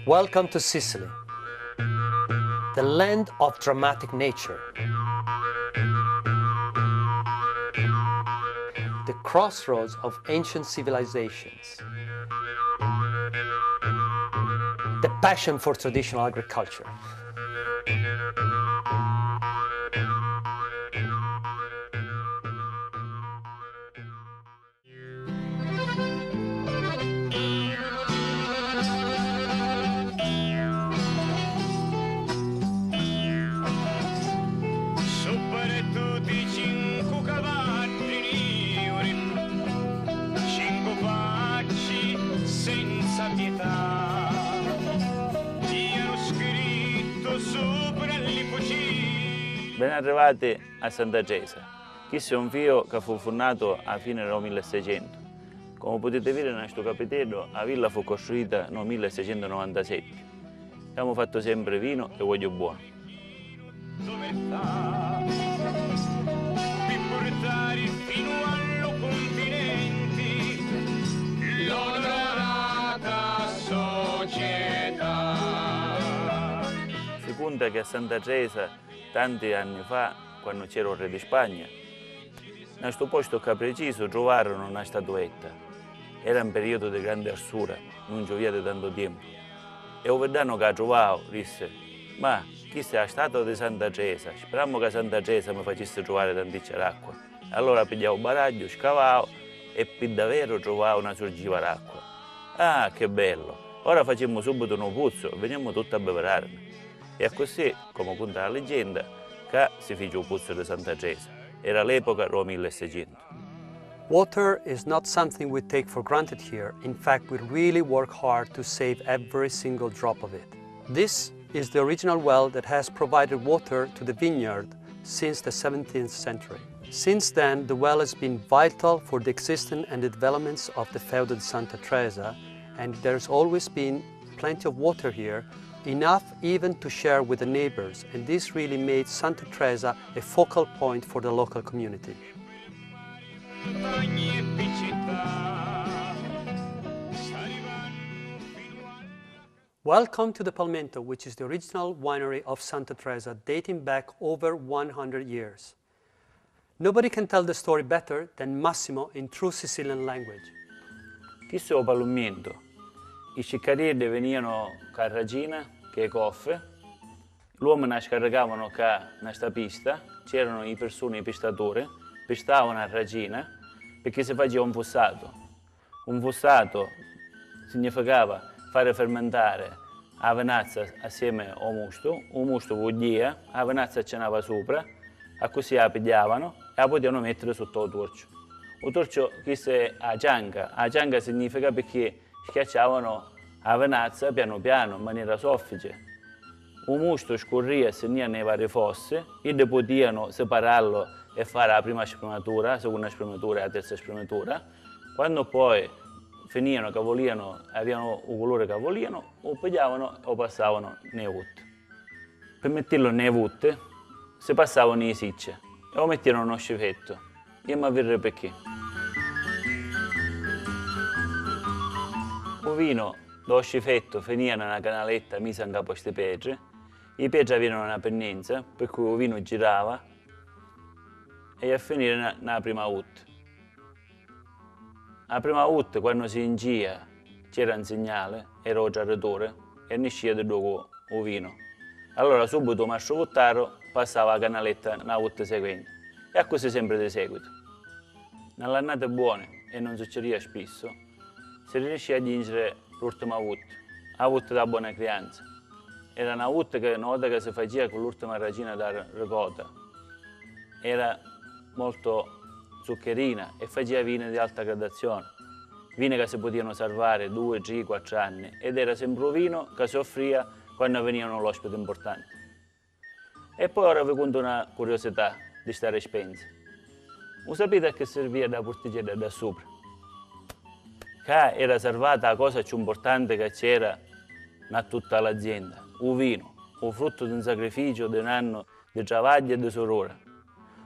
Welcome to Sicily, the land of dramatic nature, the crossroads of ancient civilizations, the passion for traditional agriculture. Ben arrivati a Santa Gesa. Questo è un fio che fu fondato a fine del 1600. Come potete vedere in questo capitello, la villa fu costruita nel 1697. Abbiamo fatto sempre vino e olio buono. Si conta che a Santa Gesa, tanti anni fa, quando c'era il re di Spagna, in questo posto che preciso trovarono una statuetta. Era un periodo di grande arsura, non pioveva da tanto tempo. E il vedano che ha trovato disse: ma questa è la statua di Santa Gesa, speriamo che Santa Gesa mi facesse trovare tanticcia d'acqua. Allora pigliavo il baraglio, scavavo e per davvero trovavo una sorgiva d'acqua. Ah, che bello! Ora facciamo subito un pozzo e veniamo tutti a beverarne. E così, come conta la leggenda, che si fece il pozzo di Santa Gesa. Era l'epoca del 1600. Water is not something we take for granted here. In fact, we really work hard to save every single drop of it. This is the original well that has provided water to the vineyard since the 17th century. Since then, the well has been vital for the existence and the developments of the Feudo di Santa Teresa, and there's always been plenty of water here, enough even to share with the neighbors, and this really made Santa Teresa a focal point for the local community. Welcome to the Palmento, which is the original winery of Santa Teresa, dating back over 100 years. Nobody can tell the story better than Massimo in true Sicilian language. Questo è il Palmento. I cittadini venivano con la regina, che è coffe, l'uomo ne scaricavano con questa pista, c'erano le persone, i pestatori, pestavano la regina perché si faceva un fossato. Un fossato significava fare fermentare la venazza assieme al musto, il musto vuodia, la venazza cenava sopra, e così la pigliavano e la potevano mettere sotto il torcio. Il torcio, questa è la cianca significa perché schiacciavano la venazza piano piano, in maniera soffice. Il musto scorria e segna nei vari fossi, e potevano separarlo e fare la prima sprematura, la seconda sprematura e la terza sprematura. Quando poi finivano che volevano, avevano il colore che volevano, lo pigliavano e lo passavano nei vutti. Per metterlo nei vutti, si passavano nei sicce e lo mettevano uno scifetto. Io mi avverrei perché. Il vino lo scifetto finiva in una canaletta messa in capo a queste pietre. I pietre avevano una pendenza, per cui il vino girava e a finire nella prima ut. La prima ut, quando si ingia, c'era un segnale, era il giarratore, e ne usciva di dopo il vino. Allora subito il mastro vuttaro passava la canaletta nella ut seguente, e così sempre di seguito. Nelle annate buone, e non succedeva spesso, si riusciva a vincere l'ultima ut, la ut da buona crianza. Era una ut che una volta che si faceva con l'ultima regina da ricotta, era molto zuccherina e faceva vini di alta gradazione, vini che si potevano salvare 2, 3, 4 anni, ed era sempre un vino che si offriva quando venivano l'ospite importante. E poi ora vi conto una curiosità di questa spensa. Lo sapete a che serviva da portiglietta da sopra? Che era salvata la cosa più importante che c'era in tutta l'azienda, il vino, il frutto di un sacrificio di un anno di travaglio e di sorore.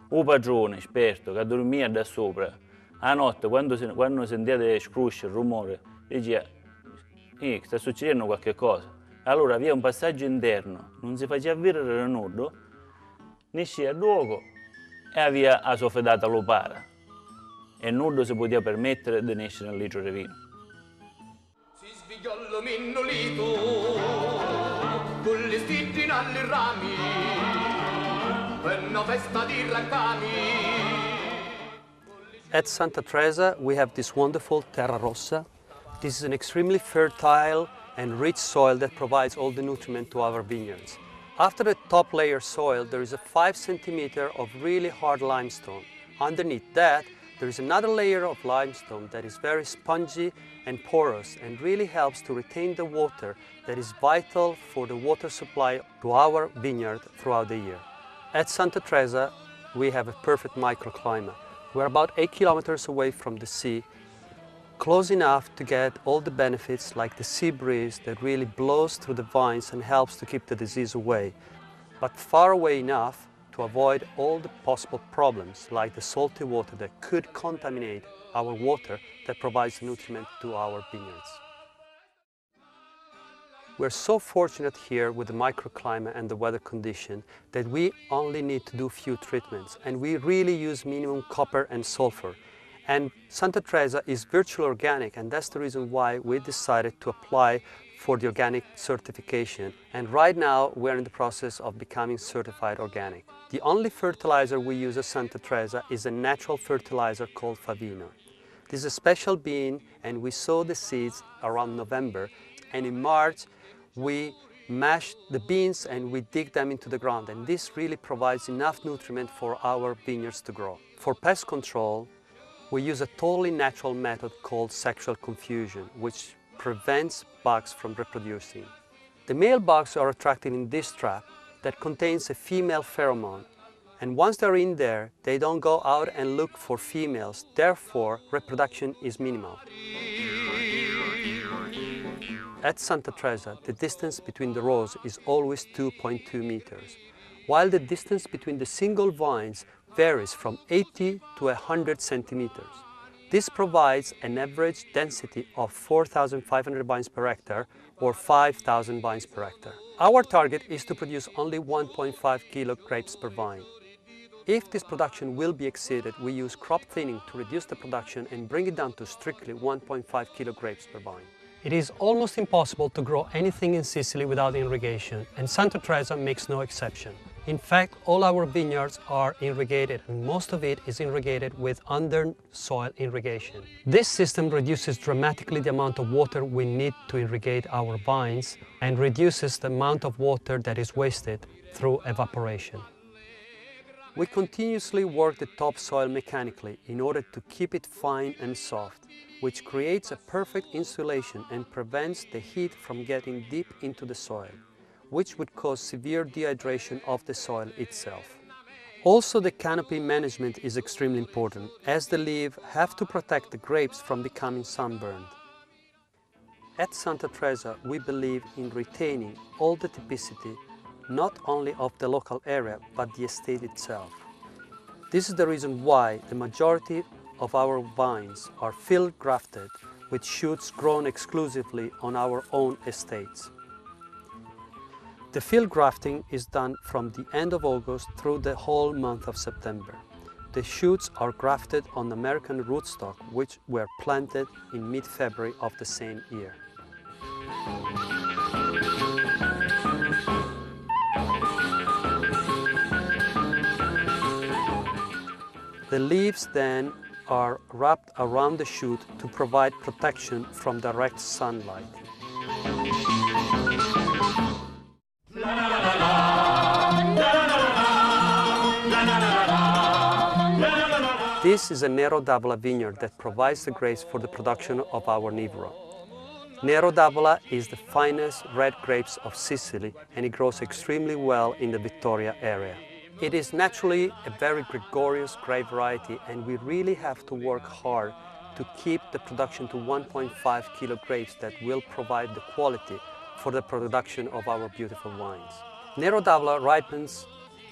Un padrone esperto che dormia da sopra A notte, quando sentiate scruscio, il rumore, diceva, sta succedendo qualche cosa. Allora via un passaggio interno, non si faceva vedere nulla, ne scendeva luogo e aveva la sua fedata lupara. E nulla si poteva permettere di nascere nel litro di vino. Si svegliò l'ominnolito, con le stigli alle rami, per una festa di raccami. At Santa Teresa, we have this wonderful terra rossa. This is an extremely fertile and rich soil that provides all the nutriment to our vineyards. After the top layer soil, there is a 5 centimeter of really hard limestone. Underneath that, there is another layer of limestone that is very spongy and porous and really helps to retain the water that is vital for the water supply to our vineyard throughout the year. At Santa Teresa, we have a perfect microclimate. We're about 8 kilometers away from the sea, close enough to get all the benefits like the sea breeze that really blows through the vines and helps to keep the disease away, but far away enough to avoid all the possible problems like the salty water that could contaminate our water that provides nutriment to our vineyards. We're so fortunate here with the microclimate and the weather condition that we only need to do few treatments, and we really use minimum copper and sulfur. And Santa Teresa is virtually organic, and that's the reason why we decided to apply for the organic certification. And right now we're in the process of becoming certified organic. The only fertilizer we use at Santa Teresa is a natural fertilizer called Favino. This is a special bean, and we sow the seeds around November, and in March we mash the beans and we dig them into the ground, and this really provides enough nutriment for our vineyards to grow. For pest control, we use a totally natural method called sexual confusion, which prevents bugs from reproducing. The male bugs are attracted in this trap that contains a female pheromone, and once they're in there, they don't go out and look for females, therefore reproduction is minimal. At Santa Teresa, the distance between the rows is always 2.2 meters, while the distance between the single vines varies from 80 to 100 centimeters. This provides an average density of 4,500 vines per hectare or 5,000 vines per hectare. Our target is to produce only 1.5 kilo grapes per vine. If this production will be exceeded, we use crop thinning to reduce the production and bring it down to strictly 1.5 kilo grapes per vine. It is almost impossible to grow anything in Sicily without irrigation, and Santa Teresa makes no exception. In fact, all our vineyards are irrigated, and most of it is irrigated with under-soil irrigation. This system reduces dramatically the amount of water we need to irrigate our vines and reduces the amount of water that is wasted through evaporation. We continuously work the topsoil mechanically in order to keep it fine and soft, which creates a perfect insulation and prevents the heat from getting deep into the soil, which would cause severe dehydration of the soil itself. Also, the canopy management is extremely important, as the leaves have to protect the grapes from becoming sunburned. At Santa Teresa, we believe in retaining all the typicity, not only of the local area, but the estate itself. This is the reason why the majority of our vines are field grafted with shoots grown exclusively on our own estates. The field grafting is done from the end of August through the whole month of September. The shoots are grafted on American rootstock, which were planted in mid-February of the same year. The leaves then are wrapped around the shoot to provide protection from direct sunlight. This is a Nero d'Avola vineyard that provides the grapes for the production of our Nivoro. Nero d'Avola is the finest red grapes of Sicily, and it grows extremely well in the Vittoria area. It is naturally a very gregarious grape variety, and we really have to work hard to keep the production to 1.5 kilo grapes that will provide the quality for the production of our beautiful wines. Nero d'Avola ripens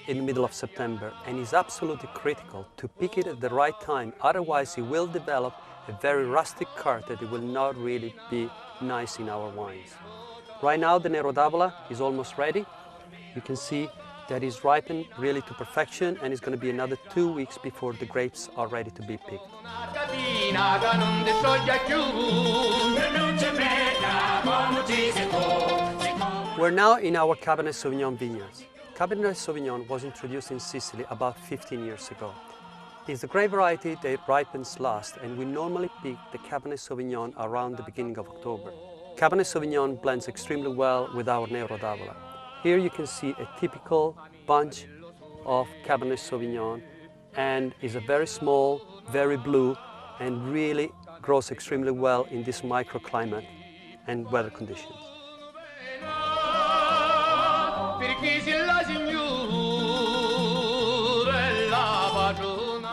in the middle of September, and it's absolutely critical to pick it at the right time, otherwise it will develop a very rustic character that will not really be nice in our wines. Right now the Nero d'Avola is almost ready. You can see that it's ripened really to perfection, and it's going to be another 2 weeks before the grapes are ready to be picked. We're now in our Cabernet Sauvignon vineyards. Cabernet Sauvignon was introduced in Sicily about 15 years ago. It's the grape variety that ripens last, and we normally pick the Cabernet Sauvignon around the beginning of October. Cabernet Sauvignon blends extremely well with our Nero d'Avola. Here you can see a typical bunch of Cabernet Sauvignon, and is a very small, very blue, and really grows extremely well in this microclimate and weather conditions.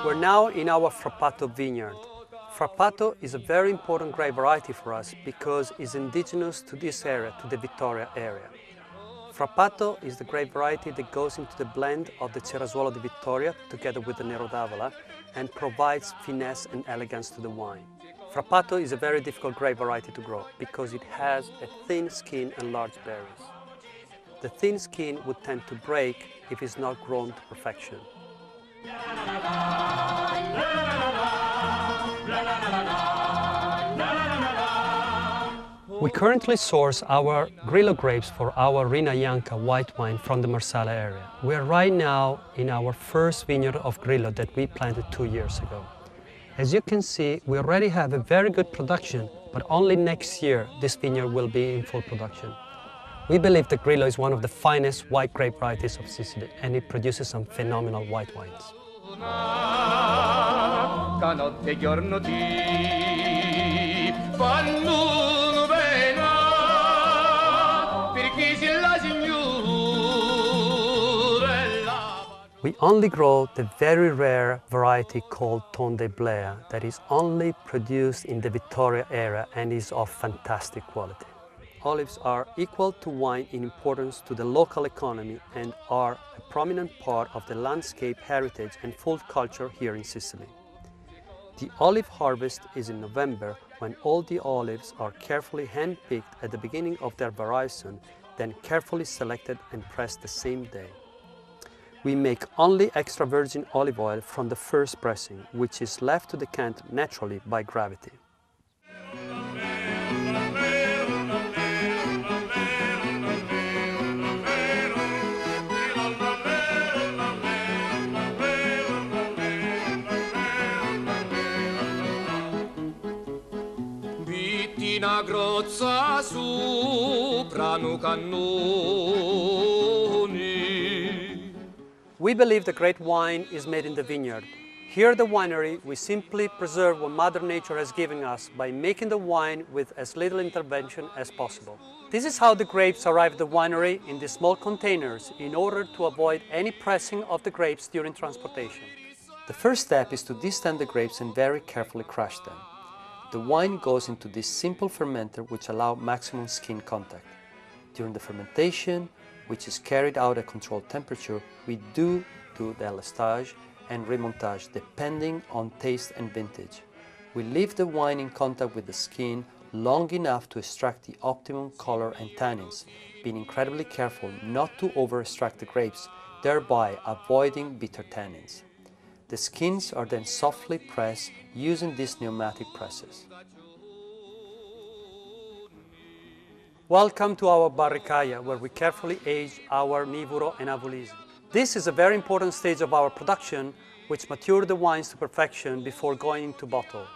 We're now in our Frappato vineyard. Frappato is a very important grape variety for us because it's indigenous to this area, to the Vittoria area. Frappato is the grape variety that goes into the blend of the Cerasuolo di Vittoria together with the Nero d'Avola and provides finesse and elegance to the wine. Frappato is a very difficult grape variety to grow because it has a thin skin and large berries. The thin skin would tend to break if it's not grown to perfection. We currently source our Grillo grapes for our Rina Bianca white wine from the Marsala area. We are right now in our first vineyard of Grillo that we planted 2 years ago. As you can see, we already have a very good production, but only next year this vineyard will be in full production. We believe that Grillo is one of the finest white grape varieties of Sicily, and it produces some phenomenal white wines. We only grow the very rare variety called Ton de Blea that is only produced in the Vittoria area and is of fantastic quality. Olives are equal to wine in importance to the local economy and are a prominent part of the landscape heritage and food culture here in Sicily. The olive harvest is in November, when all the olives are carefully hand-picked at the beginning of their veraison, then carefully selected and pressed the same day. We make only extra virgin olive oil from the first pressing, which is left to decant naturally by gravity. Vittina grozza soprano cannoni. We believe the great wine is made in the vineyard. Here at the winery, we simply preserve what Mother Nature has given us by making the wine with as little intervention as possible. This is how the grapes arrive at the winery, in these small containers, in order to avoid any pressing of the grapes during transportation. The first step is to descend the grapes and very carefully crush them. The wine goes into this simple fermenter which allows maximum skin contact. During the fermentation, which is carried out at controlled temperature, we do the elastage and remontage depending on taste and vintage. We leave the wine in contact with the skin long enough to extract the optimum color and tannins, being incredibly careful not to over-extract the grapes, thereby avoiding bitter tannins. The skins are then softly pressed using these pneumatic presses. Welcome to our Barricaia, where we carefully age our Nivuro and Avulisi. This is a very important stage of our production, which matures the wines to perfection before going into bottle.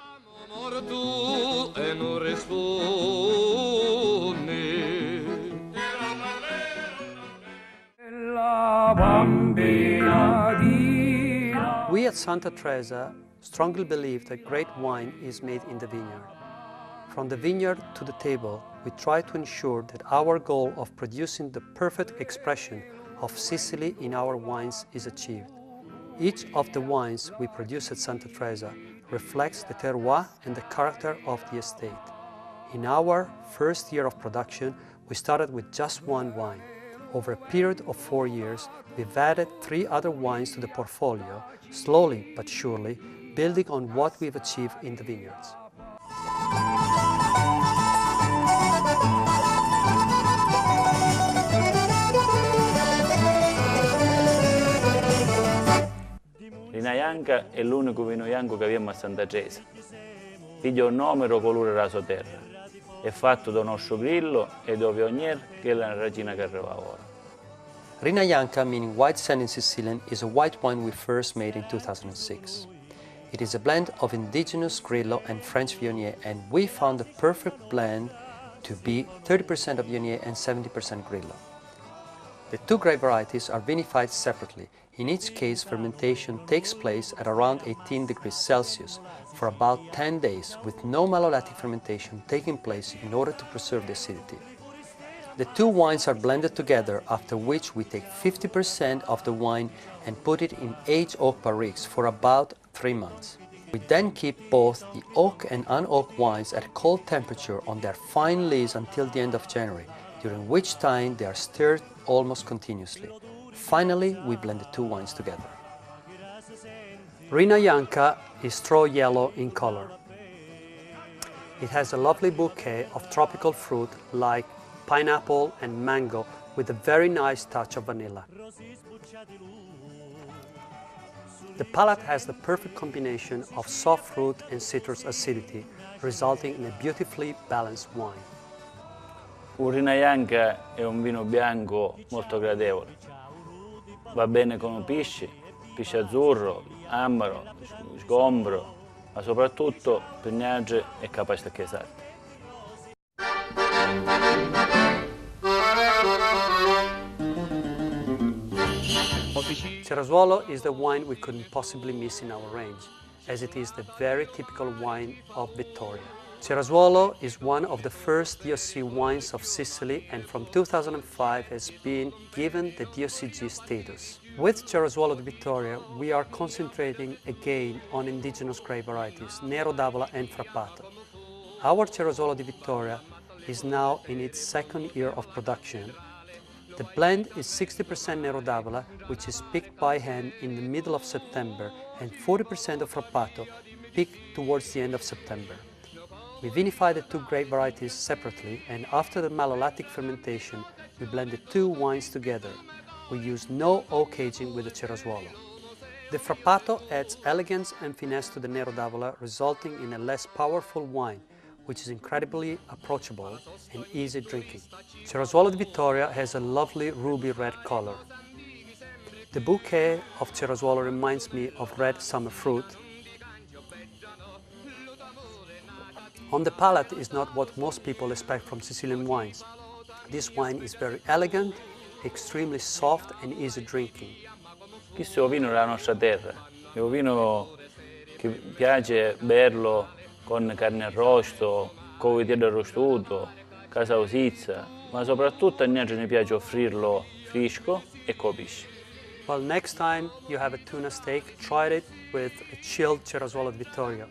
We at Santa Teresa strongly believe that great wine is made in the vineyard. From the vineyard to the table, we try to ensure that our goal of producing the perfect expression of Sicily in our wines is achieved. Each of the wines we produce at Santa Teresa reflects the terroir and the character of the estate. In our first year of production, we started with just one wine. over a period of 4 years, we've added 3 other wines to the portfolio, slowly but surely, building on what we've achieved in the vineyards. Rina Janca è l'unico vino bianco che abbiamo a Santa Teresa. Piglia un nome e colore raso terra. È fatto da nostro grillo e da Viognier, che è la regina che arriva ora. Rina Janca, meaning white sand in Sicilian, is a white wine we first made in 2006. It is a blend of indigenous Grillo and French Viognier, and we found the perfect blend to be 30% of Viognier and 70% Grillo. The 2 grape varieties are vinified separately. In each case, fermentation takes place at around 18 degrees Celsius for about 10 days, with no malolactic fermentation taking place in order to preserve the acidity. The 2 wines are blended together, after which we take 50% of the wine and put it in aged oak barriques for about 3 months. We then keep both the oak and unoaked wines at cold temperature on their fine lees until the end of January, during which time they are stirred almost continuously. Finally, we blend the 2 wines together. Rina Janca is straw yellow in color. It has a lovely bouquet of tropical fruit like pineapple and mango with a very nice touch of vanilla. The palate has the perfect combination of soft fruit and citrus acidity, resulting in a beautifully balanced wine. Un Rina Janca è un vino bianco molto gradevole. Va bene con pesce azzurro, ambaro, sgombro, ma soprattutto pignagge e capace di chiesare. Cerasuolo is the wine we couldn't possibly miss in our range, as it is the very typical wine of Vittoria. Cerasuolo is one of the first DOC wines of Sicily, and from 2005 has been given the DOCG status. With Cerasuolo di Vittoria, we are concentrating again on indigenous grape varieties, Nero d'Avola and Frappato. Our Cerasuolo di Vittoria is now in its 2nd year of production. The blend is 60% Nero d'Avola, which is picked by hand in the middle of September, and 40% of Frappato, picked towards the end of September. We vinify the 2 grape varieties separately, and after the malolactic fermentation, we blend the 2 wines together. We use no oak aging with the Cerasuolo. The Frappato adds elegance and finesse to the Nero d'Avola, resulting in a less powerful wine, which is incredibly approachable and easy drinking. Cerasuolo di Vittoria has a lovely ruby red color. The bouquet of Cerasuolo reminds me of red summer fruit. On the palate is not what most people expect from Sicilian wines. This wine is very elegant, extremely soft and easy drinking. Questo è un vino della nostra terra, è un vino che piace berlo con carne arrosto, con vitello arrostuto, casa usizza, ma soprattutto a noi ci piace offrirlo fresco e con pesce. Well, next time you have a tuna steak, try it with a chilled Cerasuolo di Vittoria.